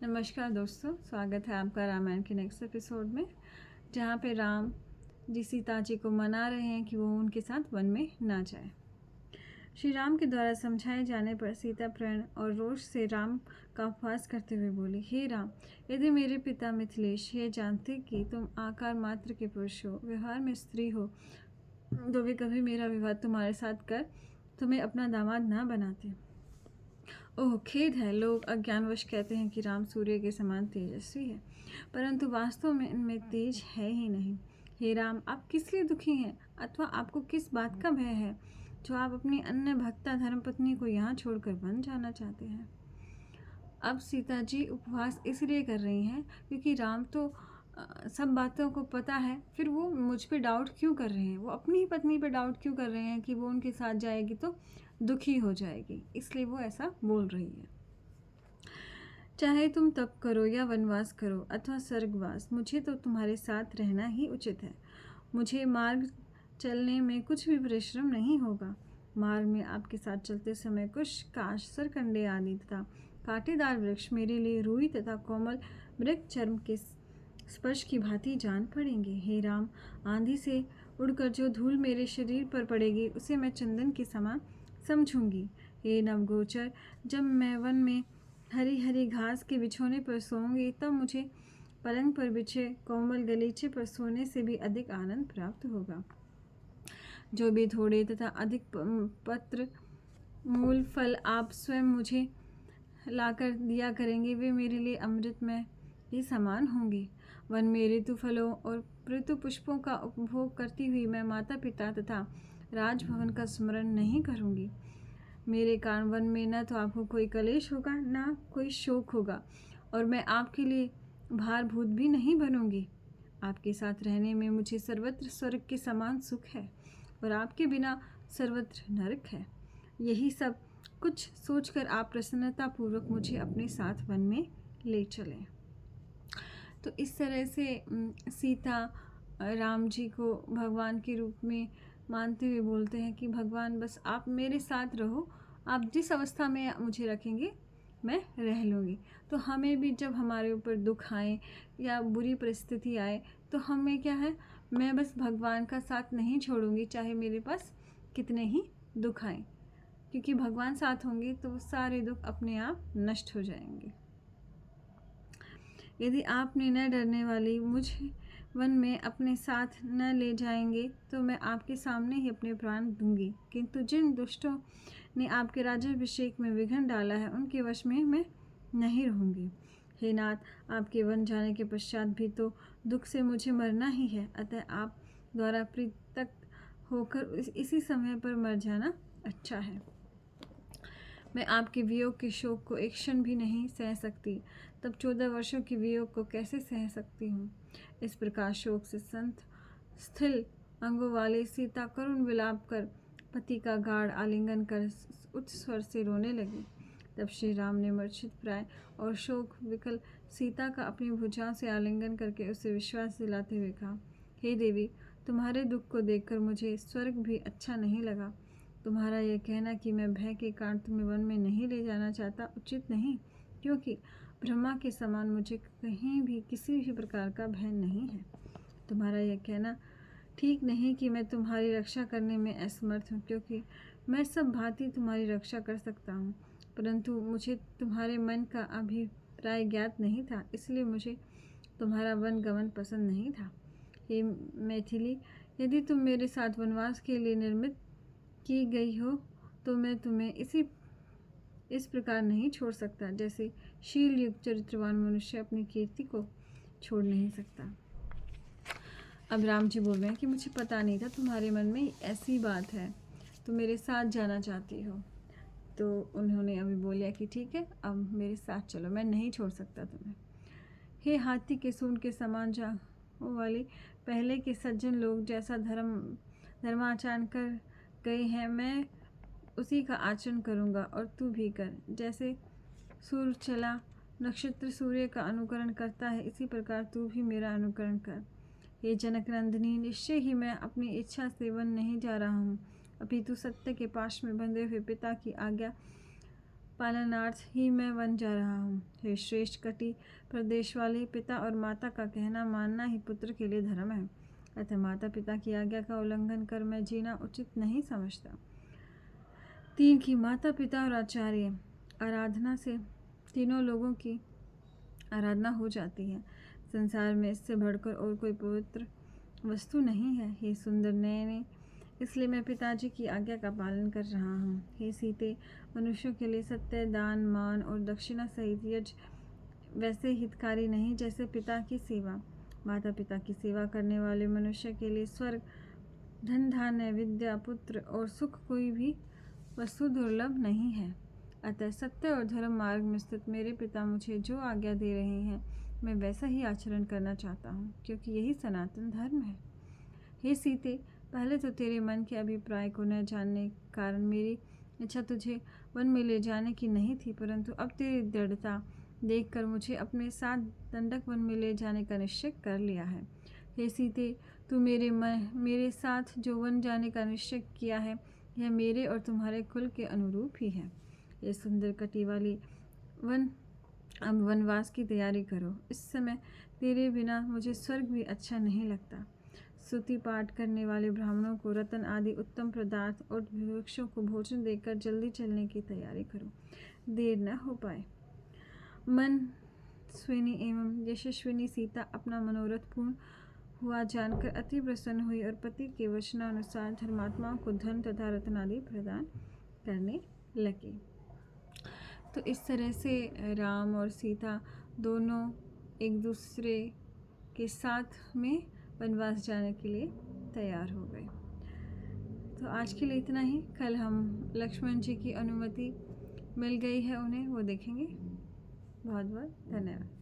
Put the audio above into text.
नमस्कार दोस्तों, स्वागत है आपका रामायण के नेक्स्ट एपिसोड में, जहाँ पे राम जी सीता जी को मना रहे हैं कि वो उनके साथ वन में ना जाए। श्री राम के द्वारा समझाए जाने पर सीता प्रण और रोष से राम का उपवास करते हुए बोली, हे राम, यदि मेरे पिता मिथिलेश ये जानते कि तुम आकार मात्र के पुरुष हो, व्यवहार में स्त्री हो, तो वे कभी मेरा विवाह तुम्हारे साथ कर तुम्हें अपना दामाद ना बनाते। ओह, खेद है, लोग अज्ञानवश कहते हैं कि राम सूर्य के समान तेजस्वी है, परंतु वास्तव में इनमें तेज है ही नहीं। हे राम, आप किस लिए दुखी हैं, अथवा आपको किस बात का भय है जो आप अपनी अन्य भक्ता धर्मपत्नी को यहाँ छोड़कर वन जाना चाहते हैं। अब सीता जी उपवास इसलिए कर रही हैं क्योंकि राम तो सब बातों को पता है, फिर वो मुझ पे डाउट क्यों कर रहे हैं, वो अपनी ही पत्नी पे डाउट क्यों कर रहे हैं कि वो उनके साथ जाएगी तो दुखी हो जाएगी, इसलिए वो ऐसा बोल रही है। चाहे तुम तप करो या वनवास करो अथवा स्वर्गवास, मुझे तो तुम्हारे साथ रहना ही उचित है। मुझे मार्ग चलने में कुछ भी परिश्रम नहीं होगा। मार्ग में आपके साथ चलते समय कुछ काश, सरकंडे आदि तथा कांटेदार वृक्ष मेरे लिए रूई तथा कोमल मृग चर्म के स्पर्श की भांति जान पड़ेंगे। हे राम, आंधी से उड़कर जो धूल मेरे शरीर पर पड़ेगी उसे मैं चंदन के समान समझूंगी। हे नवगोचर, जब मैं वन में हरी हरी घास के बिछोने पर सोऊंगी तब मुझे पलंग पर बिछे कोमल गलीचे पर सोने से भी अधिक आनंद प्राप्त होगा। जो भी थोड़े तथा अधिक पत्र मूल फल आप स्वयं मुझे लाकर दिया करेंगे, वे मेरे लिए अमृत में ही समान होंगे। वन में ऋतु फलों और ऋतु पुष्पों का उपभोग करती हुई मैं माता पिता तथा राजभवन का स्मरण नहीं करूंगी। मेरे कारण वन में न तो आपको कोई कलेश होगा, न कोई शोक होगा, और मैं आपके लिए भारभूत भी नहीं बनूंगी। आपके साथ रहने में मुझे सर्वत्र स्वर्ग के समान सुख है और आपके बिना सर्वत्र नरक है। यही सब कुछ सोचकर आप प्रसन्नतापूर्वक मुझे अपने साथ वन में ले चलें। तो इस तरह से सीता राम जी को भगवान के रूप में मानते हुए बोलते हैं कि भगवान, बस आप मेरे साथ रहो, आप जिस अवस्था में मुझे रखेंगे मैं रह लूँगी। तो हमें भी जब हमारे ऊपर दुख आए या बुरी परिस्थिति आए तो हमें क्या है, मैं बस भगवान का साथ नहीं छोड़ूंगी, चाहे मेरे पास कितने ही दुख आए, क्योंकि भगवान साथ होंगे तो सारे दुख अपने आप नष्ट हो जाएंगे। यदि आपने न डरने वाली मुझे वन में अपने साथ न ले जाएंगे तो मैं आपके सामने ही अपने प्राण दूंगी, किंतु जिन दुष्टों ने आपके राज्याभिषेक में विघ्न डाला है उनके वश में मैं नहीं रहूंगी। हे नाथ, आपके वन जाने के पश्चात भी तो दुख से मुझे मरना ही है, अतः आप द्वारा पृथक होकर इसी समय पर मर जाना अच्छा है। मैं आपके वियोग के शोक को एक क्षण भी नहीं सह सकती, तब 14 वर्षों के वियोग को कैसे सह सकती हूँ। इस प्रकार शोक से संत स्थिल अंगों वाली सीता करुण विलाप कर पति का गाढ़ आलिंगन कर उच्च स्वर से रोने लगी। तब श्री राम ने मूर्छित प्राय और शोक विकल सीता का अपनी भुजाओं से आलिंगन करके उसे विश्वास दिलाते हुए कहा, हे देवी, तुम्हारे दुख को देखकर मुझे स्वर्ग भी अच्छा नहीं लगा। तुम्हारा यह कहना कि मैं भय के कारण तुम्हें वन में नहीं ले जाना चाहता उचित नहीं, क्योंकि ब्रह्मा के समान मुझे कहीं भी किसी भी प्रकार का भय नहीं है। तुम्हारा यह कहना ठीक नहीं कि मैं तुम्हारी रक्षा करने में असमर्थ हूँ, क्योंकि मैं सब भांति तुम्हारी रक्षा कर सकता हूँ, परंतु मुझे तुम्हारे मन का अभिप्राय ज्ञात नहीं था, इसलिए मुझे तुम्हारा वन गमन पसंद नहीं था। हे मैथिली, यदि तुम मेरे साथ वनवास के लिए निर्मित की गई हो तो मैं तुम्हें इस प्रकार नहीं छोड़ सकता, जैसे शील युक्त चरित्रवान मनुष्य अपनी कीर्ति को छोड़ नहीं सकता। अब राम जी बोल रहे हैं कि मुझे पता नहीं था तुम्हारे मन में ऐसी बात है, तुम मेरे साथ जाना चाहती हो। तो उन्होंने अभी बोलिया कि ठीक है, अब मेरे साथ चलो, मैं नहीं छोड़ सकता तुम्हें। हे हाथी के सूंड के समान जांघों वाली पहले के सज्जन लोग जैसा धर्माचरण कर गए हैं, मैं उसी का आचरण करूँगा और तू भी कर। जैसे सूर्य चला नक्षत्र सूर्य का अनुकरण करता है, इसी प्रकार तू भी मेरा अनुकरण कर। हे जनक नंदिनी, निश्चय ही मैं अपनी इच्छा से वन नहीं जा रहा हूँ, अपितु सत्य के पाश में बंधे हुए पिता की आज्ञा पालनार्थ ही मैं वन जा रहा हूँ। हे श्रेष्ठ कटी प्रदेश वाले, पिता और माता का कहना मानना ही पुत्र के लिए धर्म है, अतः माता पिता की आज्ञा का उल्लंघन कर मैं जीना उचित नहीं समझता। 3 की माता पिता और आचार्य आराधना से तीनों लोगों की आराधना हो जाती है। संसार में इससे बढ़कर और कोई पवित्र वस्तु नहीं है। हे सुंदर नयने, इसलिए मैं पिताजी की आज्ञा का पालन कर रहा हूँ। हे सीते, मनुष्यों के लिए सत्य, दान, मान और दक्षिणा सहित यज्ञ वैसे हितकारी नहीं जैसे पिता की सेवा। माता पिता की सेवा करने वाले मनुष्य के लिए स्वर्ग, धन धान्य, विद्या, पुत्र और सुख कोई भी वस्तु दुर्लभ नहीं है। अतः सत्य और धर्म मार्ग में स्थित मेरे पिता मुझे जो आज्ञा दे रहे हैं, मैं वैसा ही आचरण करना चाहता हूँ, क्योंकि यही सनातन धर्म है। हे सीते, पहले तो तेरे मन के अभिप्राय को न जानने के कारण मेरी इच्छा तुझे वन में ले जाने की नहीं थी, परंतु अब तेरी दृढ़ता देखकर मुझे अपने साथ दंडक वन में ले जाने का निश्चय कर लिया है। हे सीते, तू मेरे साथ जो वन जाने का निश्चय किया है, यह मेरे और तुम्हारे कुल के अनुरूप ही है। ये सुंदर कटी वाली वन, अब वनवास की तैयारी करो। इस समय तेरे बिना मुझे स्वर्ग भी अच्छा नहीं लगता। स्तुति पाठ करने वाले ब्राह्मणों को रत्न आदि उत्तम पदार्थ और वृक्षों को भोजन देकर जल्दी चलने की तैयारी करो, देर न हो पाए। मन स्विनी एवं यशस्विनी सीता अपना मनोरथ पूर्ण हुआ जानकर अति प्रसन्न हुई और पति के वचनानुसार धर्मात्माओं को धन तथा रत्न आदि प्रदान करने लगे। तो इस तरह से राम और सीता दोनों एक दूसरे के साथ में वनवास जाने के लिए तैयार हो गए। तो आज के लिए इतना ही। कल हम लक्ष्मण जी की अनुमति मिल गई है उन्हें, वो देखेंगे। बहुत बहुत धन्यवाद।